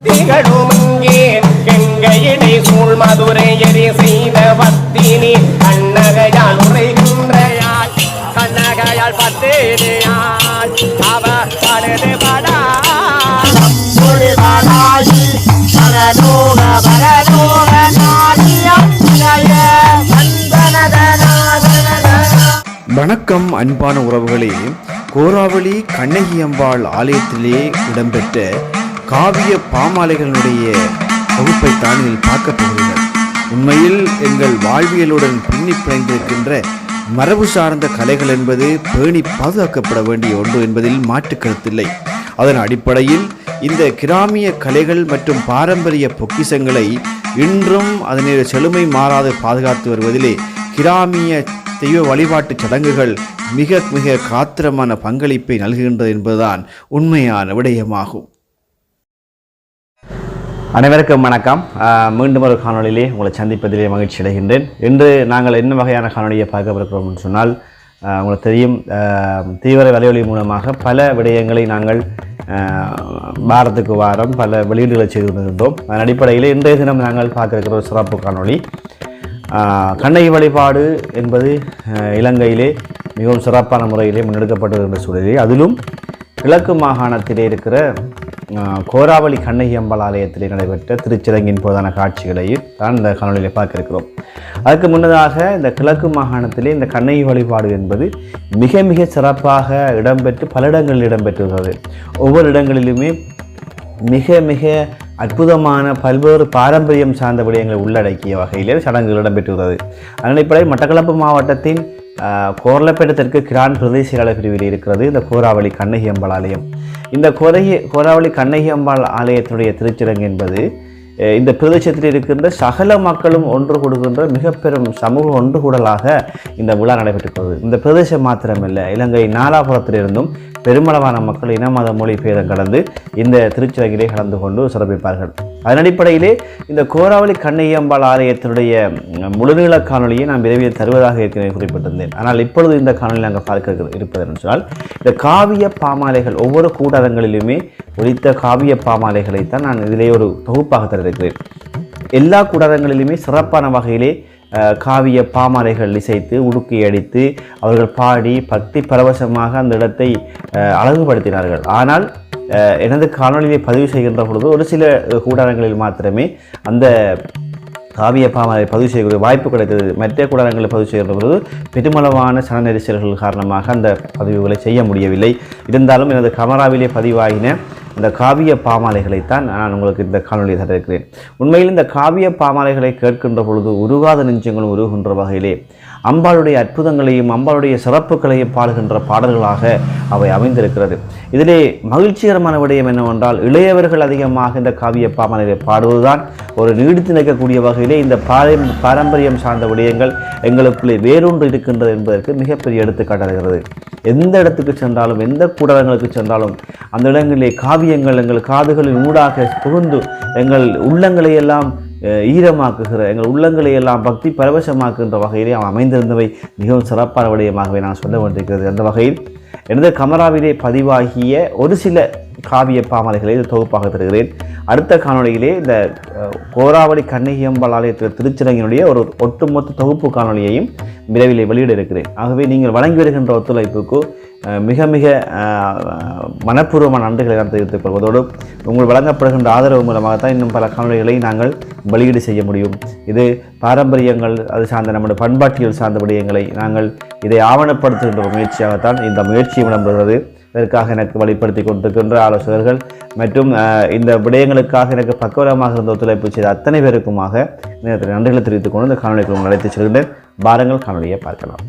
திகழுமங்கே கெங்கையிடை சூழ் மதுரையரி செய்த பத்தினி கண்ணகையால் உரைகின்றையாள் கண்ணகையால் பத்தினியாள் அவ படுது படா படாயி பரலோக பரலோக நாடியம் வணக்கம் அன்பான உறவுகளே, கோராவளி கண்ணகி அம்பாள் ஆலயத்திலே இடம்பெற்ற காவிய பாமாலைகளுடைய தொகுப்பைத்தான் இதில் பார்க்க போகிறீர்கள். உண்மையில் எங்கள் வாழ்வியலுடன் பின்னி பிணைந்திருக்கின்ற மரபு சார்ந்த கலைகள் என்பது பேணி பாதுகாக்கப்பட வேண்டிய ஒன்று என்பதில் மாற்று கருத்தில்லை. அதன் அடிப்படையில் இந்த கிராமிய கலைகள் மற்றும் பாரம்பரிய பொக்கிஷங்களை இன்றும் அதனை செழுமை மாறாது பாதுகாத்து வருவதிலே கிராமிய தெய்வ வழிபாட்டு சடங்குகள் மிக மிக காத்திரமான பங்களிப்பை நல்கின்றது என்பதுதான் உண்மையான விடயமாகும். அனைவருக்கும் வணக்கம். மீண்டும் ஒரு காணொலியிலே உங்களை சந்திப்பதிலே மகிழ்ச்சி அடைகின்றேன். இன்று நாங்கள் என்ன வகையான காணொலியை பார்க்க இருக்கிறோம் என்று சொன்னால், உங்களுக்கு தெரியும், தீவிர வலையொலி மூலமாக பல விடயங்களை நாங்கள் வாரத்துக்கு வாரம் பல வெளியீடுகளை செய்து கொண்டிருந்தோம். அதன் அடிப்படையில் இன்றைய தினம் நாங்கள் பார்க்க இருக்கிற ஒரு சிறப்பு காணொலி கண்ணகி வழிபாடு என்பது இலங்கையிலே மிகவும் சிறப்பான முறையிலே முன்னெடுக்கப்பட்டிருக்கின்ற சூழலில், அதிலும் கிழக்கு மாகாணத்திலே இருக்கிற கோராவளி கண்ணகி அம்பாள் ஆலயத்திலே நடைபெற்ற திருச்சிரங்கின் போதான காட்சிகளையும் தான் இந்த காணொலியிலே பார்க்க இருக்கிறோம். அதுக்கு முன்னதாக இந்த கிழக்கு மாகாணத்திலே இந்த கண்ணகி வழிபாடு என்பது மிக மிக சிறப்பாக இடம்பெற்று பல இடங்களில் இடம்பெற்றுள்ளது. ஒவ்வொரு இடங்களிலுமே மிக மிக அற்புதமான பல்வேறு பாரம்பரியம் சார்ந்த விடயங்களை உள்ளடக்கிய வகையிலே சடங்குகள் இடம்பெற்றுள்ளது. அதன் அடிப்படையில் மட்டக்களப்பு மாவட்டத்தின் கோர்லப்பேட்டை தெற்கு கிரான் பிரதேச செயலாளர் பிரிவில் இருக்கிறது இந்த கோராவளி கண்ணகி அம்பாள் ஆலயம். இந்த கோராவளி கண்ணகி அம்பாள் ஆலயத்தினுடைய திருச்சிரங்கு என்பது இந்த பிரதேசத்தில் இருக்கின்ற சகல மக்களும் ஒன்று கூடுகின்ற மிக பெரும் சமூக ஒன்று கூடலாக இந்த விழா நடைபெற்றுள்ளது. இந்த பிரதேசம் மாத்திரமல்ல, இலங்கை நாலாபுரத்திலிருந்தும் பெருமளவான மக்கள் இன மத மொழி பேதம் கடந்து இந்த திருச்சிரங்கிலே கலந்து கொண்டு சிறப்பிப்பார்கள். அதன் அடிப்படையிலே இந்த கோராவளி கண்ணகி அம்பாள் ஆலயத்தினுடைய முழுநீள காணொலியை நான் விரைவில் தருவதாக ஏற்கனவே குறிப்பிட்டிருந்தேன். ஆனால் இப்பொழுது இந்த காணொலி நாங்கள் பார்க்க இருப்பது என்று சொன்னால், இந்த காவிய பாமாலைகள் ஒவ்வொரு கூடாரங்களிலுமே ஒலித்த காவிய பாமாலைகளைத்தான் நான் இதிலே ஒரு தொகுப்பாக தருகிறேன். எல்லா கூடாரங்களிலுமே சிறப்பான வகையிலே காவிய பாமாலைகள் இசைத்து உடுக்கி அடித்து அவர்கள் பாடி பக்தி பரவசமாக அந்த இடத்தை அழகுபடுத்தினார்கள். ஆனால் எனது காணொலியை பதிவு செய்கின்ற பொழுது ஒரு சில கூடாரங்களில் மாத்திரமே அந்த காவிய பாமாலை பதிவு செய்யக்கூடிய வாய்ப்பு கிடைத்தது. மற்ற கூடாரங்களில் பதிவு செய்கின்ற பொழுது பெருமளவான சன நெரிசல்கள் காரணமாக அந்த பதிவுகளை செய்ய முடியவில்லை. இருந்தாலும் எனது கமராவிலே பதிவாகின இந்த காவிய பாமாலைகளைத்தான் நான் உங்களுக்கு இந்த காணொலியை தந்திருக்கிறேன். உண்மையில் இந்த காவிய பாமாலைகளை கேட்கின்ற பொழுது உருகாத நெஞ்சங்களும் உருகின்ற வகையிலே அம்பாளுடைய அற்புதங்களையும் அம்பாளுடைய சிறப்புகளையும் பாடுகின்ற பாடல்களாக அவை அமைந்திருக்கிறது. இதிலே மகிழ்ச்சிகரமான விடயம் என்னவென்றால், இளையவர்கள் அதிகமாக இந்த காவிய பாமாலைகளை பாடுவதுதான் ஒரு நீடித்து நிற்கக்கூடிய வகையிலே இந்த பாரம்பரியம் சார்ந்த விடயங்கள் எங்களுக்குள்ளே வேறொன்று இருக்கின்றது என்பதற்கு மிகப்பெரிய எடுத்துக்காட்டுகிறது. எந்த இடத்துக்கு சென்றாலும் எந்த கூடாரங்களுக்கு சென்றாலும் அந்த இடங்களிலே காவியங்கள் எங்கள் காதுகளின் ஊடாக புகுந்து எங்கள் உள்ளங்களை எல்லாம் ஈரமாக்குகிற, எங்கள் உள்ளங்களை எல்லாம் பக்தி பரவசமாக்குகின்ற வகையிலே அமைந்திருந்தவை மிகவும் சிறப்பான விடயமாகவே நான் சொல்ல வேண்டியிருக்கிறது. அந்த வகையில் எனது கமராவிலே பதிவாகிய ஒரு சில காவிய பாமாலைகளை தொகுப்பாக தருகிறேன். அடுத்த காணொலியிலே இந்த கோராவளி கண்ணகி அம்பாள் ஆலயத்தில் திருச்சிரங்கினுடைய ஒரு ஒட்டுமொத்த தொகுப்பு காணொலியையும் விரைவில் வெளியிட இருக்கிறேன். ஆகவே நீங்கள் வழங்கி வருகின்ற ஒத்துழைப்புக்கு மிக மிக மனப்பூர்வமான நன்றிகளை நான் தெரிவித்துக் கொள்வதோடு உங்கள் வழங்கப்படுகின்ற ஆதரவு மூலமாகத்தான் இன்னும் பல காணொலிகளை நாங்கள் வெளியீடு செய்ய முடியும். இது பாரம்பரியங்கள் அது சார்ந்த நம்முடைய பண்பாட்டியல் சார்ந்த விடயங்களை நாங்கள் இதை ஆவணப்படுத்துகின்ற முயற்சியாகத்தான் இந்த முயற்சியும் இடம்பெறுகிறது. இதற்காக எனக்கு வழிப்படுத்தி கொண்டிருக்கின்ற ஆலோசகர்கள் மற்றும் இந்த விடயங்களுக்காக எனக்கு பக்கவலமாக இருந்த ஒத்துழைப்பு செய்த அத்தனை பேருக்குமாக நன்றிகளை தெரிவித்துக் கொண்டு இந்த காணொலிக்கு அழைத்து செல்கின்றேன். பாருங்கள், காணொலியை பார்க்கலாம்.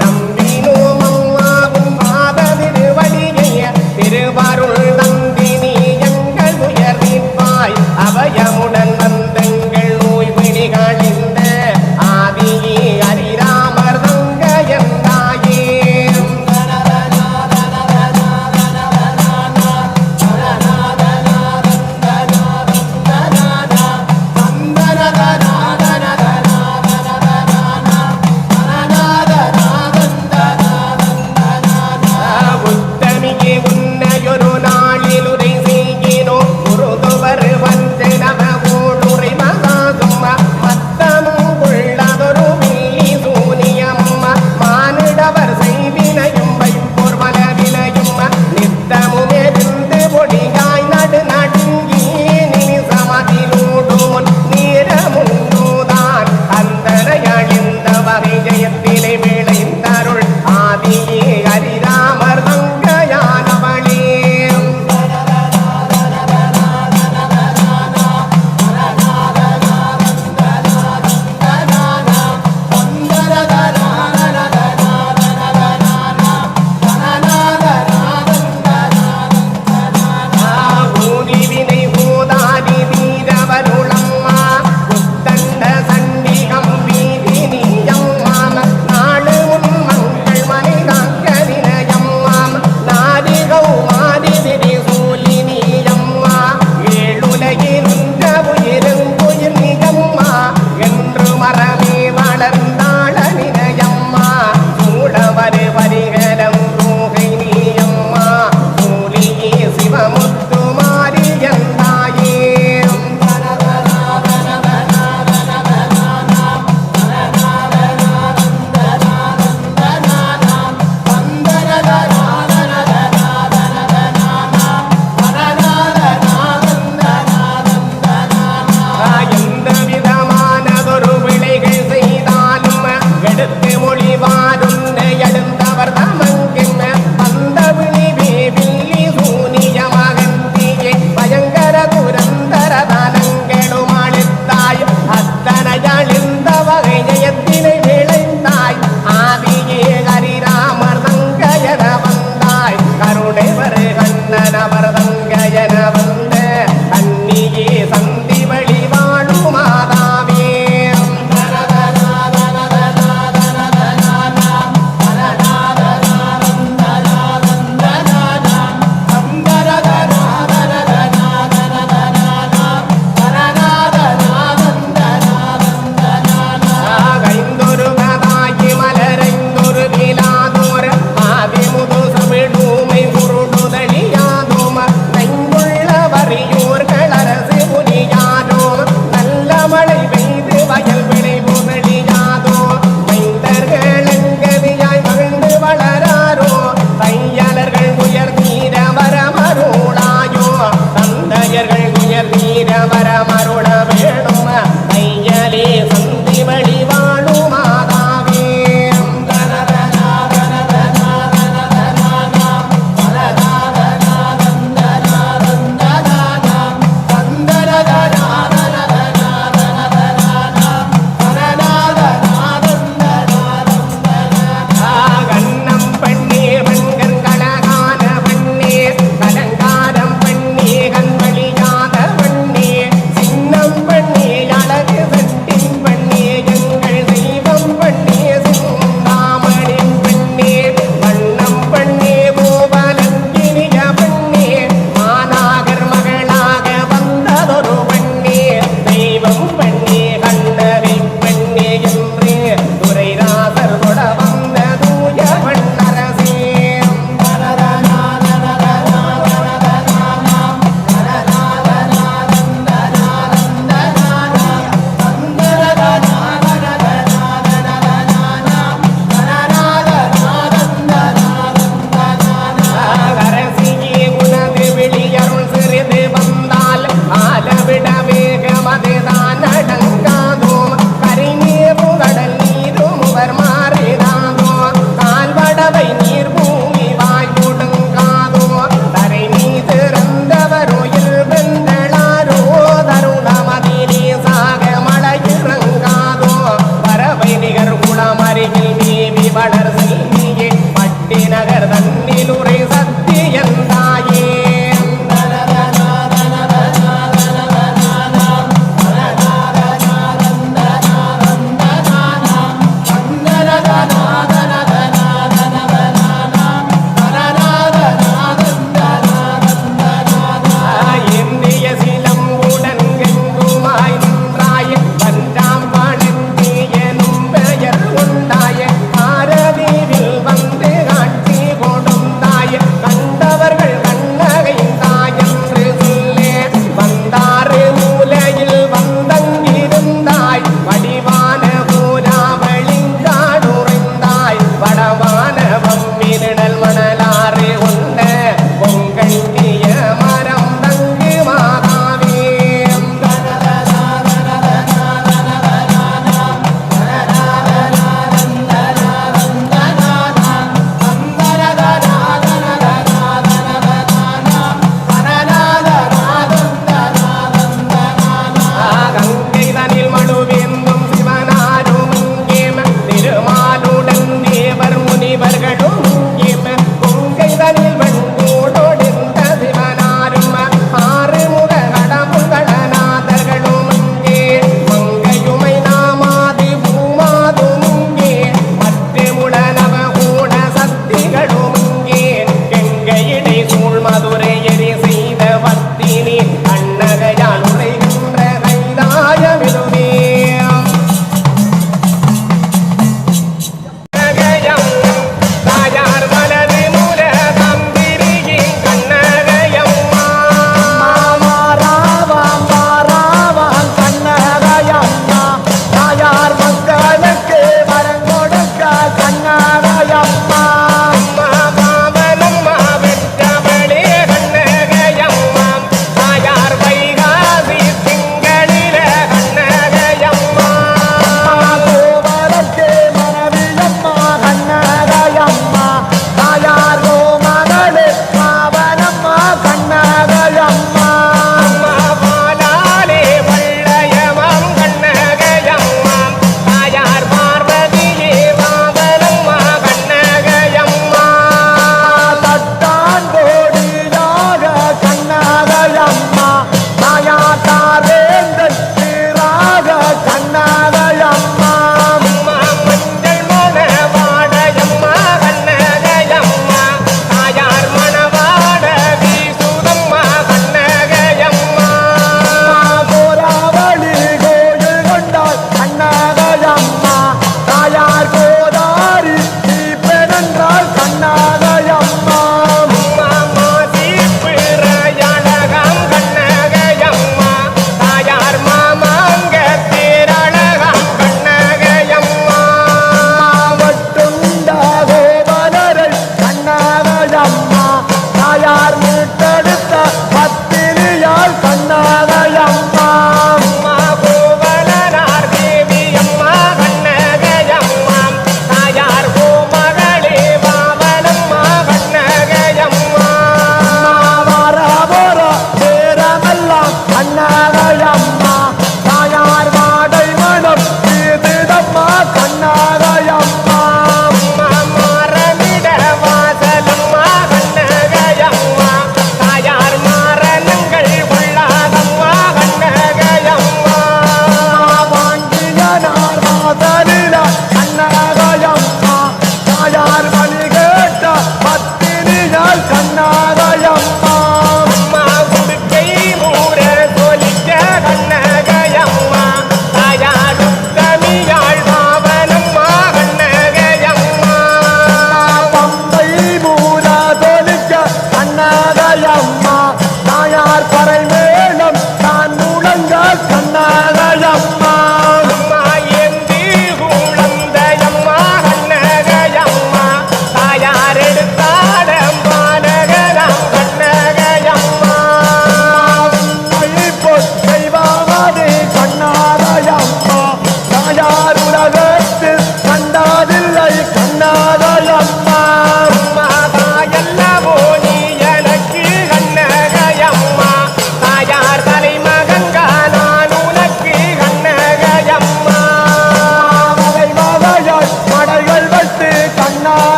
நம் அபயமுடன் வந்தங்கள் நோய் பிடிகளிந்த ஆதியே ஹரிராமர் தங்கையன் தாயே உத்தமியே உன்னையொரு நாளிலுரை செய்கினோ குருதுவர் வந்து நமகோடுரை மகாதும்மா மத்தமும் உள்ளதொரு வெள்ளி சூனியம்மா மானிடவர் செய்வினையும் வைப்போர் மலவினையும் நித்தமுமே விந்து பொடியாய் நடு நடுங்கி நிமிசமதிலூடும் நீரமுண்டோதான் அந்தனையழிந்த வகை ஜெயத்திலே விளைந்தருள் ஆதியே ஹரிராமர் தங்கையானவளே ஊதிவினை ஊதாதி வீரவருளம்மா புத்தண்ட சண்டிகம் வீதினியம்மாம் நாடு உன் மங்கள் மனை காக்க வினயம்மாம் நாதிகௌ மாதி திரி சூலினியம்மா ஏழுலகில் நின்ற உயிர் நிகம்மா என்று மரமே வளர்ந்தாள வினயம்மா சூடவரு பரிகரம் தூகை நீயம்மா மூலியே சிவமுத்து மாரியன் தாயே எந்த விதமானதொரு விளைகள் செய்தாலும் எடுத்து மொழிவாரும் எழுந்தவர் தமங்கின்ன அந்த விழிவே வில்லி சூனியமகந்தியே பயங்கர துரந்தர தானங்களும் அளித்தாய் அத்தனையழிந்த வகை ஜெயத்தினை விளைந்தாய் ஆதியே ஹரிராமர் தங்கையன வந்தாய் கருணை வரு கண்ணனவர் தங்கையன வந்த கண்ணியே சந்தி வழி வாழும் மாதாவே கைந்தொரு கதாயி மலரைந்தொரு விலாதோர் ஆதிமுது சமிழூமை குருடுதலியாதோம் நைங்குள்ள வரியோர் களரசு புனியாதோம் நல்ல மழை பெய்து வயல் விளை புகழியாதோ மைந்தர்களெங்கதியாய் மகிழ்ந்து வளராரோ தையலர்கள் உயர் நீர வரமருளாயோ தந்தையர்கள் உயர் நீர வரமருள வேணும் தையலே சந்தி வழி வாழும் மாதாவே கண்ணம் பெண்ணே பெண்கள் கலகான பெண்ணே கலங்காரம் பெண்ணே கண்வழியாத பெண்ணே சின்னம்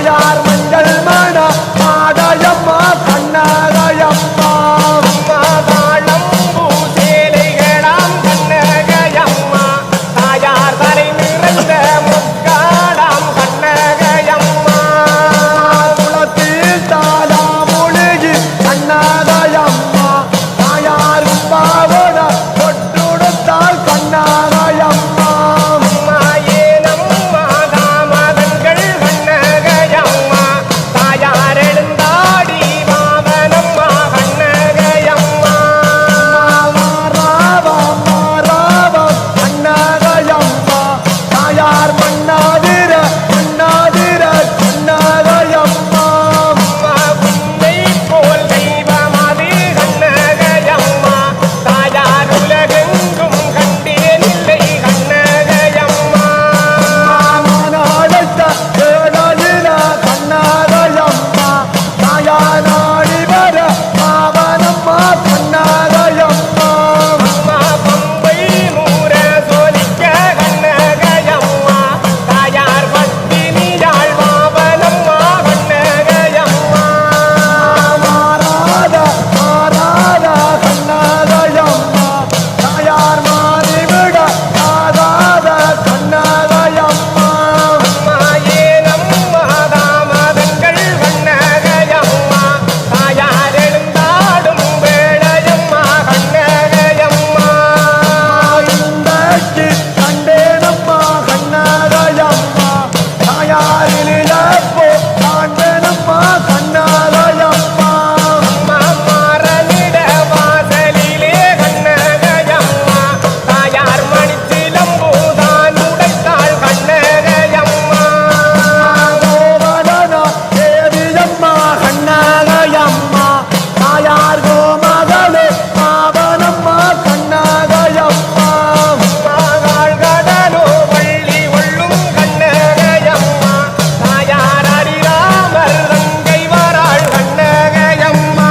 தாயார் மஞ்சள் மண மாடையம்மா கண்ணகையம்மா தாளம் பூசேலைகளாம் கண்ணகையம்மா தாயார் தலை நிறைந்த முக்காடாம் கண்ணகையம்மா குளத்தில் தாயா மொழிகி கண்ணகையம்மா தாயார் பாவட தொட்டுடுத்தாள் கண்ணகையம்மா ஏனம்மா தாமதங்கள் கண்ணகையம்மா தாயார் எழுந்தாடி வாவனம்மா கண்ணகையம்மா மாறாவம் கண்ணகையம்மா தாயார் மன்னாதிர மன்னாதிர கண்ணகையம்மா உன்னை போல் தெய்வமாது கண்ணகையம்மா தாயார் உலகெங்கும் கண்டேனில்லை கண்ணகையம்மா மானாடத்த ஏழலில கண்ணகையம்மா தாயானாடி வர பாவனம்மா கண்ணகையம்மா அம்மா பம்பை மூர சோலிக்க கண்ணகையம்மா தாயார் பத்தினியாள் வாவனம்மா கண்ணகையம்மா மாறாத கண்ணகையம்மா தாயார் மாறிவிட ஆகாத கண்ணகையம்மா அம்மா ஏனம்மா தாமதங்கள் கண்ணகையம்மா தாயார் எழுந்தாடும் வேளையம்மா கண்ணகையம்மா இன்றைக்கு கண்டேனம்மா கண்ணகையம்மா தாயாரிலிழப்போ காண்பேனம்மா கண்ணகையம்மா அம்மா மாறனிட வாசலிலே கண்ணகையம்மா தாயார் மணிச்சிலம்பூதான் உடைத்தாள் கண்ணகையம்மா கோவலனா தேவியம்மா கண்ணகையம்மா தாயார் கோமகளே பாவனம்மா கண்ணகையம்மா மாகாள் கடலோ வள்ளி உள்ளும் கண்ணகையம்மா தாயார் அறியாமற் ரங்கை வராள் கண்ணகையம்மா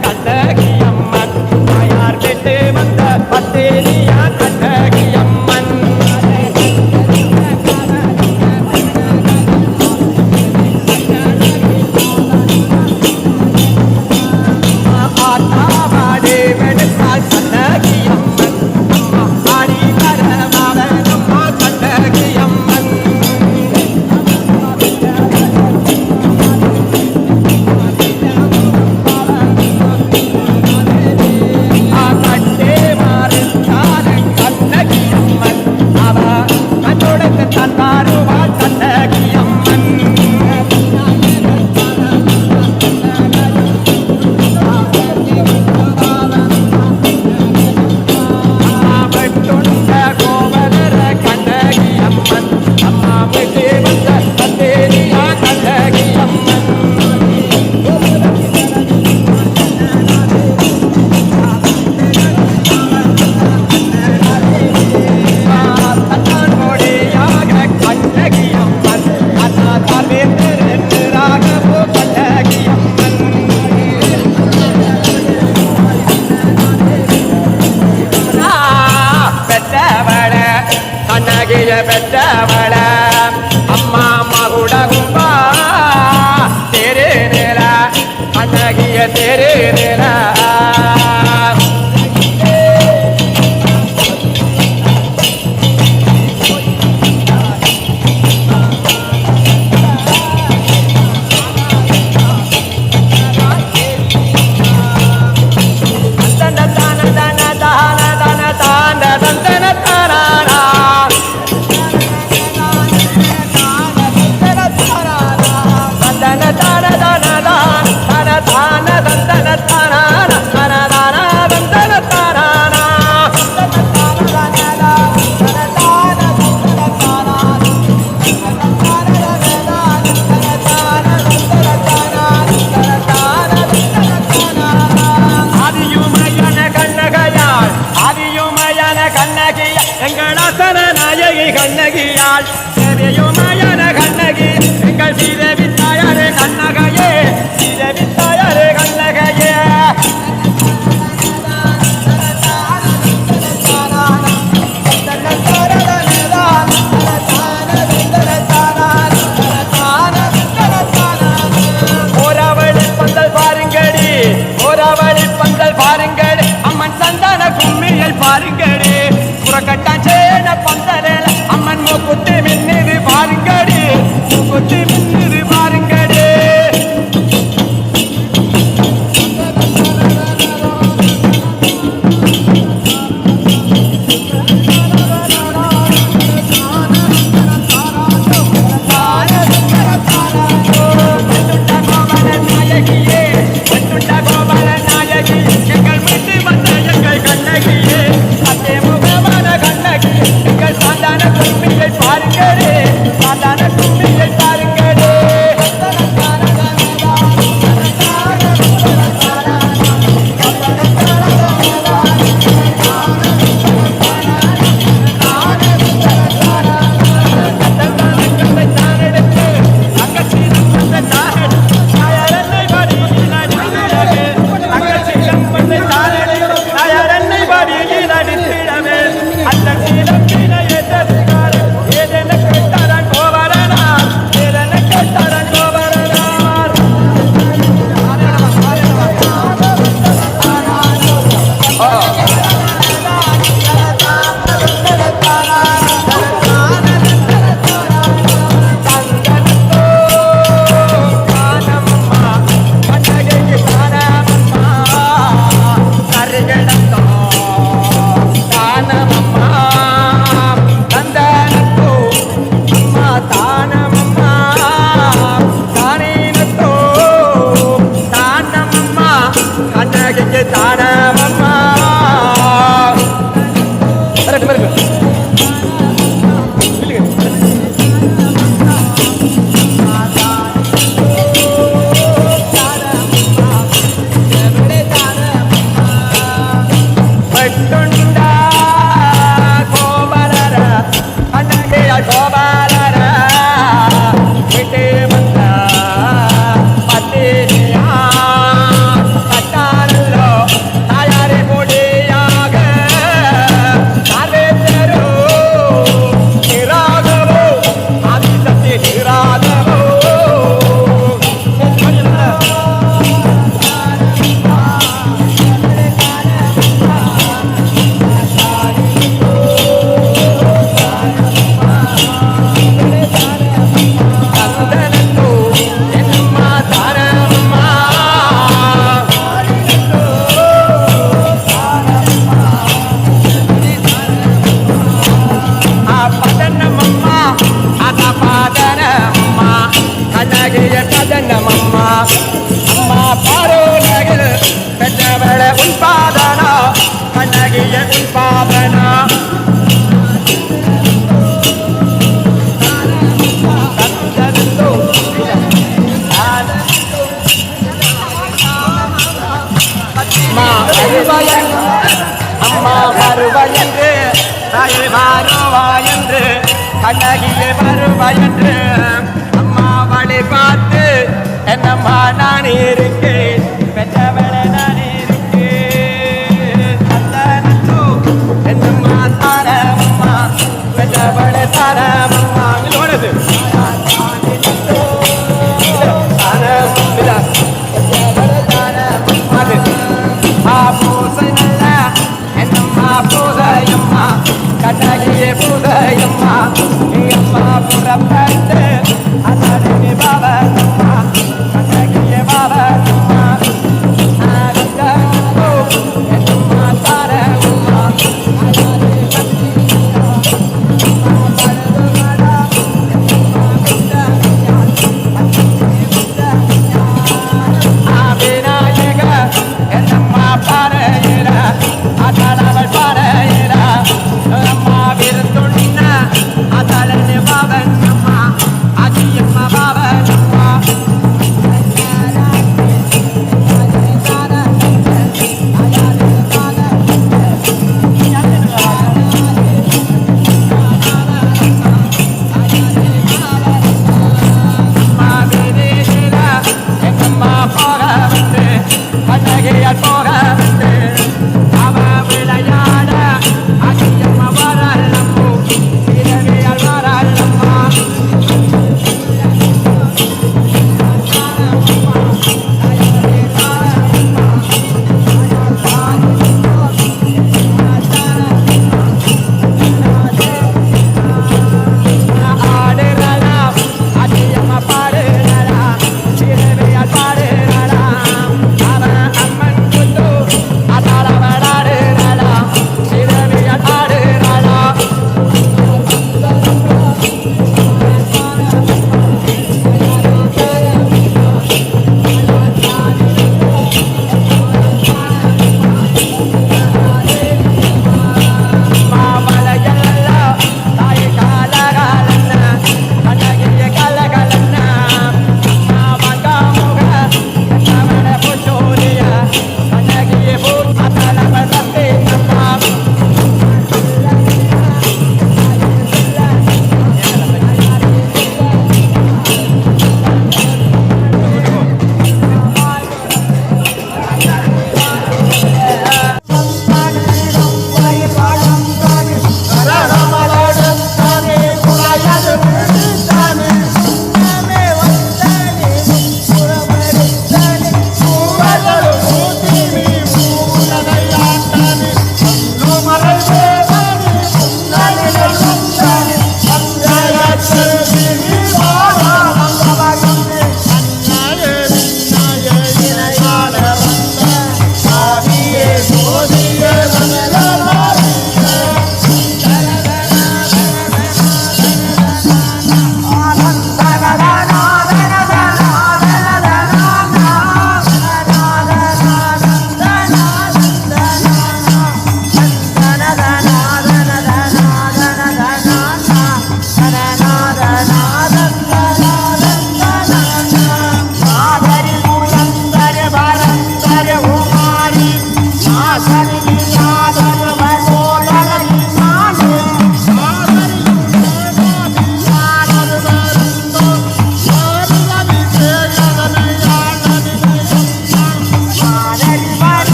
கண்ணகியம்மன் தாயார் பெற்று வந்த பத்தேரியா கண்ணகியம்மன் ஆத்தாவாடே வெடுத்தாள் கண்ணகியம்மன் அம்மா ஆடி வரவாவனம்மா கண்ணகியம்மன் கட்டே மாறுத்தாள் கண்ணகியம்மன் அவ கண்ணோடத்து தந்தாருவாள் கண்ணகியம்மன் ஆபட்டுண்ட கோவலர கண்ணகியம்மன் அம்மா விட்டு வந்த பத்தேரியா கண்ணகியம்மன் தன்னோடையாக கண்ணகியம்மன் அண்ணா தார்வேந்தர் ராகவோ கண்ணகியம்மன் பெற்றவள கண்ணகிய பெற்றவள அம்மா மகுடகும்பா தெரு நில கண்ணகிய தெரு நில தன தன தன தான தன தான தந்தன தானா தன தான தன தான தன தான தந்தன தானா தன தான தந்தன தானா ஆதியுமையான கண்ணகையாள் ஆதியுமையான கண்ணகிய எங்கள் அசன நாயகி கண்ணகியாள் தேவியுமையான கண்ணகி எங்கள் சீதேவி தாயாரே கண்ணகையே சீதேவி தாயாரே கண்ணகையே அடியில் அடித்திடவே அந்த சீலப்பினை எதிர்த்தார் ஏதென கேட்டாரன் கோவரனார் ஏதென கேட்டாரன் கோவரனார் தானமம்மா பட்டுண்டா கோபலர அண்ணகைய கோபாலர விட்டு வந்த பத்தினியா கட்டாரல்லோ தாயாரே கொடியாக சார்வேத்தரோ நிராகவோ ஆதிசக்தி நிராகவோ தந்தனத்தோ என்னம்மா தானம்மா பதனமம்மா அத பாதனம்மா கண்ணகிய பதனமம்மா அம்மா பாரோலகில் பெற்றவள உன் பாதனா கண்ணகிய உன் பாதனா தந்தனத்தோ அம்மா வருவாயன் அம்மா வருவாயன்று தாயே வருவாயன்று கண்ணகியே வருவாயன்று அம்மா வழி பார்த்து என்னம்மா நான் இருக்கேன் பெற்றவள நான் இருக்கேன் தந்தனத்தோ என்னம்மா தாரம்மா பெற்றவள தாரம்மா உன்னோடது கண்ணகியே பூதையம்மா நீ அம்மா புறப்பட்டு அண்ணனே பாவம்மா கண்ணகியே பாவம்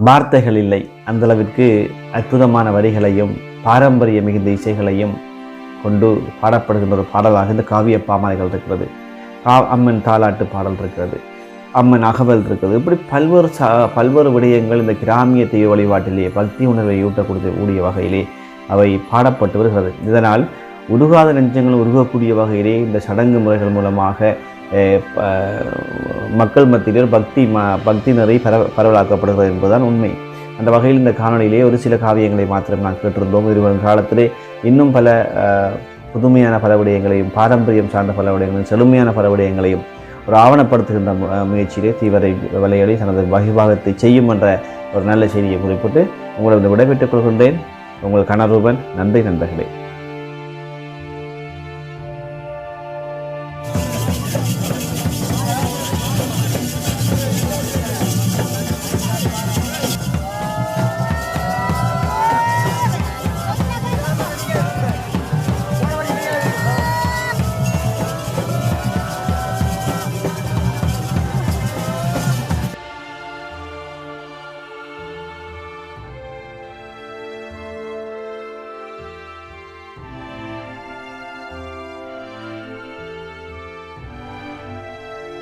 வார்த்தைகள் இல்லை. அந்தளவிற்கு அற்புதமான வரிகளையும் பாரம்பரிய மிகுந்த இசைகளையும் கொண்டு பாடப்படுகின்ற ஒரு பாடலாக இந்த காவிய பாமாலைகள் இருக்கிறது. அம்மன் தாலாட்டு பாடல் இருக்கிறது, அம்மன் அகவல் இருக்கிறது. இப்படி பல்வேறு விடயங்கள் இந்த கிராமிய தெய்வ வழிபாட்டிலேயே பக்தி உணர்வை ஊட்டக்கூடிய வகையிலே அவை பாடப்பட்டு வருகிறது. இதனால் உருகாத நெஞ்சங்கள் உருகக்கூடிய வகையிலே இந்த சடங்கு முறைகள் மூலமாக மக்கள் மத்தியில் பக்தி நிறை பரவலாக்கப்படுகிறது என்பதுதான் உண்மை. அந்த வகையில் இந்த காணொலியிலே ஒரு சில காவியங்களை மாத்திரம் நான் கேட்டிருந்தோம். இருவரும் காலத்திலே இன்னும் பல புதுமையான பல விடயங்களையும் பாரம்பரியம் சார்ந்த பல விடயங்களையும் செழுமையான பல விடயங்களையும் ஒரு ஆவணப்படுத்துகின்ற முயற்சியிலே தீவிர வலையொலி தனது வகிபாகத்தை செய்யும் என்ற ஒரு நல்ல செய்தியை குறிப்பிட்டு உங்களது விடைபெற்றுக் கொள்கின்றேன். உங்கள் கனரூபன். நன்றி நண்பர்களே.